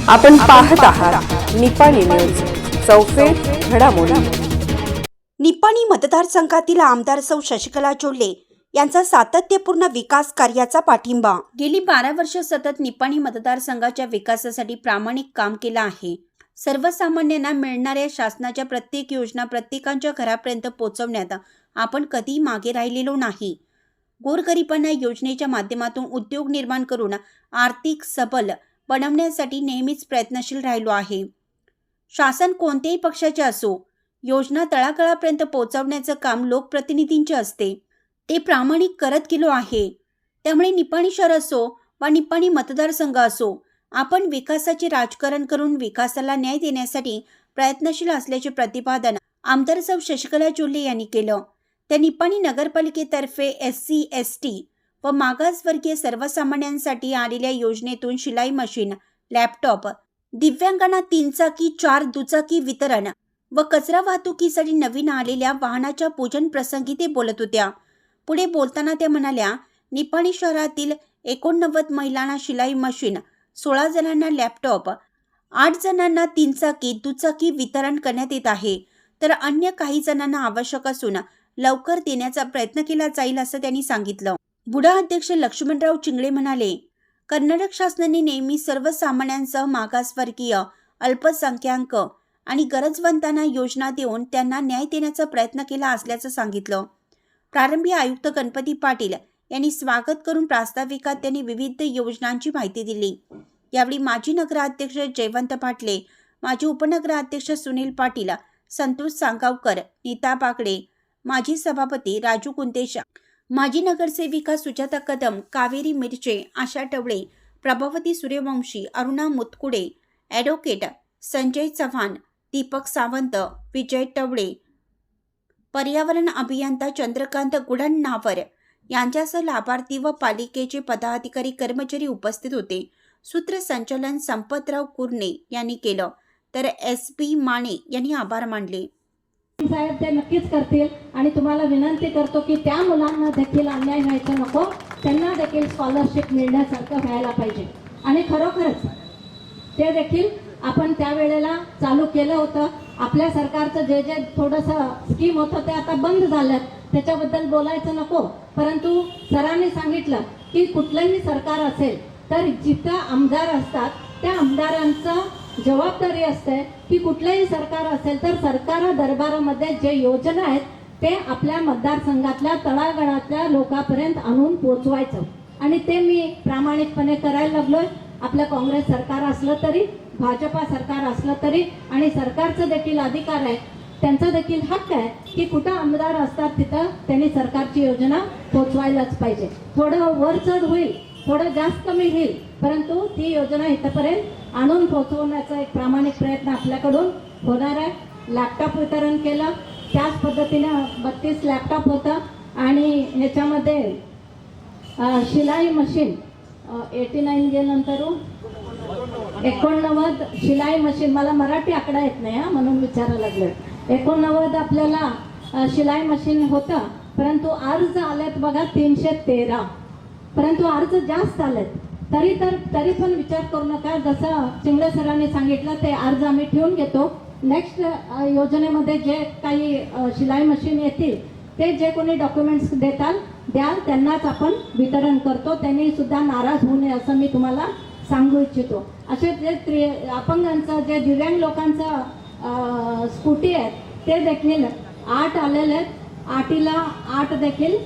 आपण पाहत आहात निपाणी न्यूज, चौफेर घडामोडी। निपाणी मतदारसंघातील आमदार सौ शशिकला जोल्ले यांचा सातत्यपूर्ण विकास कार्याचा पाठिंबा। गेली 12 वर्ष सतत निपाणी मतदारसंघाच्या विकासासाठी प्रामाणिक काम केलं आहे। सर्वसामान्यांना मिळणाऱ्या शासनाच्या प्रत्येक योजना प्रत्येकाच्या घरापर्यंत पोहोचवण्यात आपण कधी मागे राहिलेलो नाही। गोरगरिबांना योजनेच्या माध्यमातून उद्योग निर्माण करून आर्थिक सबल बनवण्यासाठी नेहमीच प्रयत्नशील राहिलो आहे। शासन कोणत्याही पक्षाचे असो, योजना तळागाळापर्यंत पोहोचवण्याचं काम लोकप्रतिनिधींचे असते, ते प्रामाणिक करत गेलो आहे। त्यामुळे निपाणी शहर असो वा निपाणी मतदारसंघ असो, आपण विकासाचे राजकारण करून विकासाला न्याय देण्यासाठी प्रयत्नशील असल्याचे प्रतिपादन आमदार सौ शशिकला जोल्ले यांनी केलं। त्या निपाणी नगरपालिकेतर्फे SC, ST व मागासवर्गीय सर्वसामान्यांसाठी आलेल्या योजनेतून शिलाई मशीन, लॅपटॉप, दिव्यांगांना 3 चाकी 4 दुचाकी वितरण व कचरा वाहतुकीसाठी नवीन आलेल्या वाहनाच्या पूजन प्रसंगी ते बोलत होत्या। पुढे बोलताना त्या म्हणाल्या, निपाणी शहरातील 89 महिलांना शिलाई मशीन, 16 जणांना लॅपटॉप, 8 जणांना 3 चाकी दुचाकी वितरण करण्यात येत आहे, तर अन्य काही जणांना आवश्यक असून लवकर देण्याचा प्रयत्न केला जाईल असं त्यांनी सांगितलं। बुडा अध्यक्ष लक्ष्मणराव चिंगळे म्हणाले, कर्नाटक शासनाने नेहमी सर्वसामान्यांसह मागासवर्गीय, अल्पसंख्याक आणि गरजवंतांना योजना देऊन त्यांना न्याय देण्याचा प्रयत्न केला असल्याचं सांगितलं। प्रारंभी आयुक्त गणपती पाटील यांनी स्वागत करून प्रास्ताविकात त्यांनी विविध योजनांची माहिती दिली। यावेळी माजी नगराध्यक्ष जयवंत पाटले, माजी उपनगराध्यक्ष सुनील पाटील, संतोष सांगावकर, नीता बागडे, माजी सभापती राजू कुंतेशा, माजी नगरसेविका सुजाता कदम, कावेरी मिरचे, आशा टवळे, प्रभावती सूर्यवंशी, अरुणा मुतकुडे, ॲडव्होकेट संजय चव्हाण, दीपक सावंत, विजय टवळे, पर्यावरण अभियंता चंद्रकांत गुडण्णावर यांच्यासह लाभार्थी व पालिकेचे पदाधिकारी कर्मचारी उपस्थित होते। सूत्रसंचालन संपतराव कुर्णे यांनी केलं, तर SB माने यांनी आभार मानले। साहेब ते नक्कीच करतील आणि तुम्हाला विनंती करतो की त्या मुलांना देखील अन्याय व्हायचा नको, त्यांना देखील स्कॉलरशिप मिळण्यासारखं व्हायला पाहिजे। आणि खरोखरच ते देखील आपण त्यावेळेला चालू केलं होतं। आपल्या सरकारचं जे जे थोडंसं स्कीम होतं ते आता बंद झालं, त्याच्याबद्दल बोलायचं नको, परंतु सरांनी सांगितलं की कुठलंही सरकार असेल तर जिथं आमदार असतात त्या आमदारांचं जबाबदारी असते की कुठलंही सरकार असेल तर सरकार दरबारामध्ये जे योजना आहेत ते आपल्या मतदारसंघातल्या तळागाळातल्या लोकांपर्यंत आणून पोहोचवायचं। आणि ते मी प्रामाणिकपणे करायला लागलोय। आपलं काँग्रेस सरकार असलं तरी, भाजपा सरकार असलं तरी, आणि सरकारचं देखील अधिकार आहे, त्यांचा देखील हक्क आहे की कुठं आमदार असतात तिथं त्यांनी सरकारची योजना पोहोचवायलाच पाहिजे। थोडं वर चढ होईल, थोडं जास्त कमी होईल, परंतु ती योजना इथपर्यंत आणून पोहोचवण्याचा एक प्रामाणिक प्रयत्न आपल्याकडून होणार आहे। लॅपटॉप वितरण केलं, त्याच पद्धतीने 32 लॅपटॉप होतं आणि ह्याच्यामध्ये शिलाई मशीन 89 गेल्यानंतर 89 शिलाई मशीन, मला मराठी आकडा येत नाही म्हणून विचारायला लागले, 89 आपल्याला शिलाई मशीन होतं, परंतु अर्ज आलेत बघा 313, परंतु अर्ज जास्त आलेत। तरी पण विचार करू नका, जसं चिंगळे सरांनी सांगितलं ते अर्ज आम्ही ठेवून घेतो। नेक्स्ट योजनेमध्ये जे काही शिलाई मशीन येतील ते जे कोणी डॉक्युमेंट्स द्याल त्यांनाच आपण वितरण करतो, त्यांनी सुद्धा नाराज होऊ नये असं मी तुम्हाला सांगू इच्छितो। असे जे अपंगांचं, जे दिव्यांग लोकांचं स्कूटी आहेत ते देखील 8 आलेले आहेत। 8ला 8 देखील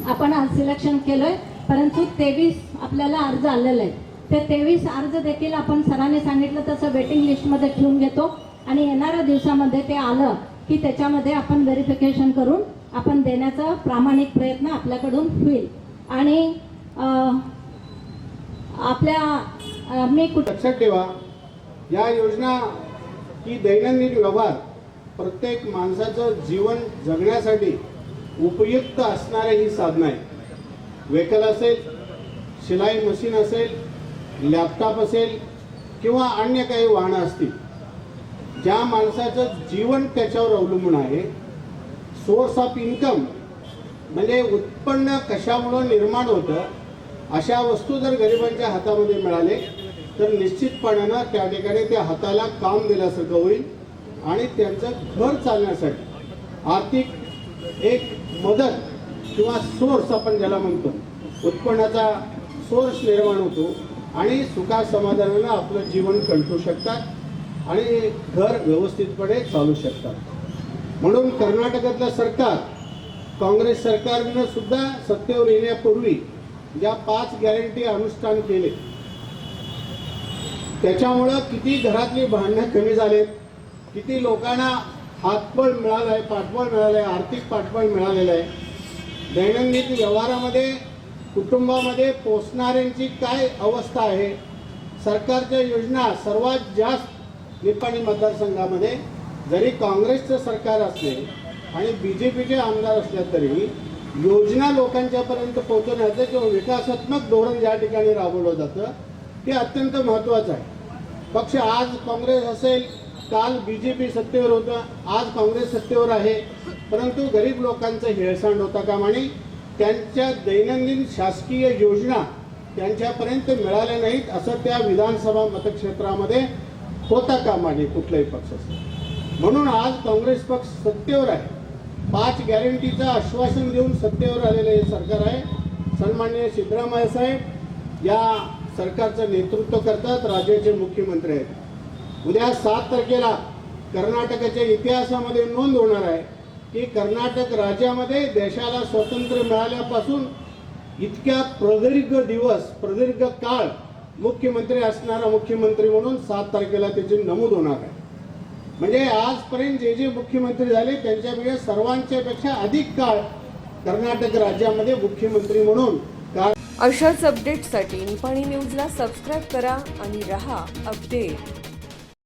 आपण आज सिलेक्शन केलंय, परंतु 23 आपल्याला अर्ज आलेले आहेत। ते 23 अर्ज देखील आपण सरांनी सांगितलं तसं वेटिंग लिस्टमध्ये ठेवून घेतो आणि येणाऱ्या दिवसामध्ये ते आलं की त्याच्यामध्ये आपण व्हेरिफिकेशन करून आपण देण्याचा प्रामाणिक प्रयत्न आपल्याकडून होईल। आणि आपल्या मी लक्षात ठेवा, या योजना ही दैनंदिन व्यवहार प्रत्येक माणसाचं जीवन जगण्यासाठी उपयुक्त असणारे ही साधनं आहे। व्हेकल असेल, शिलाई मशीन असेल, लॅपटॉप असेल किंवा अन्य काही वाहनं असतील, ज्या माणसाचं जीवन त्याच्यावर अवलंबून आहे, सोर्स ऑफ इन्कम म्हणजे उत्पन्न कशामुळे निर्माण होतं, अशा वस्तू जर गरिबांच्या हातामध्ये मिळाले तर निश्चितपणानं त्या ठिकाणी त्या हाताला काम दिल्यासारखं होईल आणि त्यांचं घर चालण्यासाठी आर्थिक एक मदत किंवा सोर्स आपण ज्याला म्हणतो, उत्पन्नाचा सोर्स निर्माण होतो आणि सुखा समाधानानं आपलं जीवन कंठू शकतात आणि घर व्यवस्थितपणे चालू शकतात. म्हणून कर्नाटकातलं सरकार, काँग्रेस सरकारनं सुद्धा सत्तेवर येण्यापूर्वी ज्या 5 गॅरंटी अनुष्ठान केले त्याच्यामुळं किती घरातली भांडणं कमी झालेत, किती लोकांना हातबळ मिळालं आहे, पाठबळ मिळालं आहे, आर्थिक पाठबळ मिळालेलं आहे. दैनंदिन व्यवहारामध्ये कुटुंबामध्ये पोचणाऱ्यांची काय अवस्था आहे, सरकारच्या योजना सर्वात जास्त निपाणी मतदारसंघामध्ये जरी काँग्रेसचं सरकार असले आणि BJPचे आमदार असले तरी योजना लोकांच्यापर्यंत पोहोचवण्याचं किंवा विकासात्मक धोरण ज्या ठिकाणी राबवलं जातं ते अत्यंत महत्त्वाचं आहे. पक्ष आज काँग्रेस असेल, काल BJP सत्तेवर होतं, आज काँग्रेस सत्तेवर आहे, परंतु गरीब लोकांचं हेळसांड होता कामा नये. त्यांच्या दैनंदिन शासकीय योजना त्यांच्यापर्यंत मिळाल्या नाहीत असं त्या विधानसभा मतक्षेत्रामध्ये होता कामा नये कुठलाही पक्ष असेल. म्हणून आज काँग्रेस पक्ष सत्तेवर आहे. 5 गॅरंटीचं आश्वासन देऊन सत्तेवर आलेलं हे सरकार आहे. सन्माननीय सिद्धरामय्या साहेब या सरकारचं नेतृत्व करतात, राज्याचे मुख्यमंत्री आहेत. उद्या 7 तारखेला कर्नाटकाच्या इतिहासामध्ये नोंद होणार आहे की कर्नाटक राज्यामध्ये देशाला स्वातंत्र्य मिळाल्यापासून इतक्या प्रदीर्घ दिवस, प्रदीर्घ काळ मुख्यमंत्री असणारा मुख्यमंत्री म्हणून 7 तारखेला त्याची नमूद होणार आहे. म्हणजे आजपर्यंत जे मुख्यमंत्री झाले त्यांच्यापेक्षा सर्वांच्यापेक्षा अधिक काळ कर्नाटक राज्यामध्ये मुख्यमंत्री म्हणून अशाच अपडेट्ससाठी निपाणी न्यूजला सबस्क्राईब करा आणि रहा अपडेट.